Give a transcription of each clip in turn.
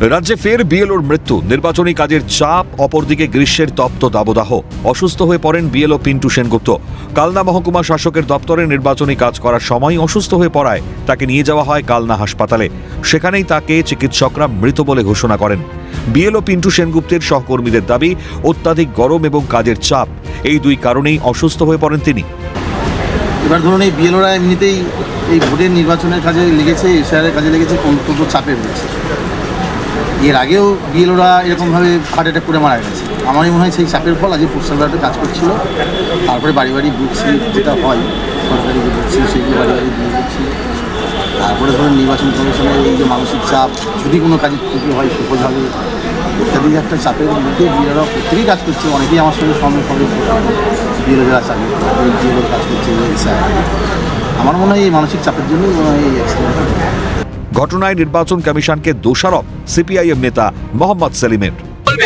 রাজ্যে ফের বিএলওর মৃত্যু, নির্বাচনী কাজের চাপ, অপরদিকে গ্রীষ্মের তপ্ত দাবদাহ। অসুস্থ হয়ে পড়েন বিএলও পিন্টু সেনগুপ্ত। কালনা মহকুমা শাসকের দপ্তরে নির্বাচনী কাজ করার সময় অসুস্থ হয়ে পড়ায় তাকে নিয়ে যাওয়া হয় কালনা হাসপাতালে। সেখানেই তাকে চিকিৎসকরা মৃত বলে ঘোষণা করেন। বিএলও পিন্টু সেনগুপ্তের সহকর্মীদের দাবি, অত্যাধিক গরম এবং কাজের চাপ, এই দুই কারণেই অসুস্থ হয়ে পড়েন তিনি। এবার ধরুন এই বিএলওরা এমনিতেই এই ভোটের নির্বাচনের কাজে লেগেছে, এসআইআরের কাজে লেগেছে, অত্যন্ত চাপে রয়েছে। এর আগেও বিএলওরা এরকমভাবে হার্ট অ্যাটাক করে মারা গেছে। আমারই মনে হয় সেই চাপের ফল আজকে পোস্টাল ব্যালটে কাজ করছিল। তারপরে বাড়ি বাড়ি বুথ স্লিপ যেটা হয়, সরকারি যে বুথ স্লিপ সেগুলো বাড়ি বাড়ি দিয়ে দিচ্ছি। তারপরে ধরুন নির্বাচন কমিশনের এই যে মানসিক চাপ, যদি কোনো কাজের ত্রুটি হয় সহজ হবে, ইত্যাদি একটা চাপের মধ্যে বিএলওরা প্রত্যেকেই কাজ করছে। অনেকেই আমার সঙ্গে সঙ্গে বিএলও যারা চাকরি বিএলওর কাজ করছে। আমার মনে হয় এই মানসিক চাপের জন্যই মনে হয় এই অ্যাক্সিডেন্ট। ঘটনায় নির্বাচন কমিশনকে দোষারোপ সিপিআইএম নেতা মোহাম্মদ সেলিমের।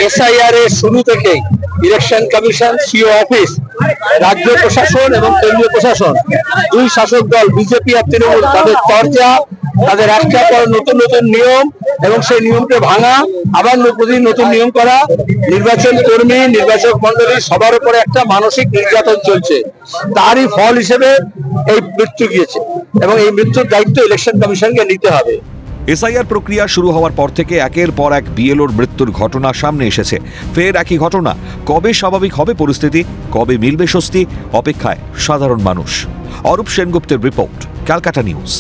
এসআইআর এর শুরু থেকেই ইলেকশন কমিশন, সিও অফিস, রাজ্য প্রশাসন এবং কেন্দ্রীয় প্রশাসন, দুই শাসক দল বিজেপি আর তৃণমূল, তাদের চর্চা, তাদের একটার পর নতুন নতুন নিয়ম এবং সেই নিয়মকে ভাঙা, আবার প্রতিদিন নতুন নিয়ম করা, নির্বাচন কর্মী, নির্বাচক মন্ডলী সবার উপরে একটা মানসিক নির্যাতন চলছে। তারই ফল হিসেবে এই মৃত্যু গিয়েছে এবং এই মৃত্যুর দায়িত্ব ইলেকশন কমিশনকে নিতে হবে। এসআইআর প্রক্রিয়া শুরু হওয়ার পর থেকে একের পর এক বিএলওর মৃত্যুর ঘটনা সামনে এসেছে। ফের একই ঘটনা। কবে স্বাভাবিক হবে পরিস্থিতি, কবে মিলবে স্বস্তি, অপেক্ষায় সাধারণ মানুষ। অরূপ সেনগুপ্তের রিপোর্ট, ক্যালকাটা নিউজ।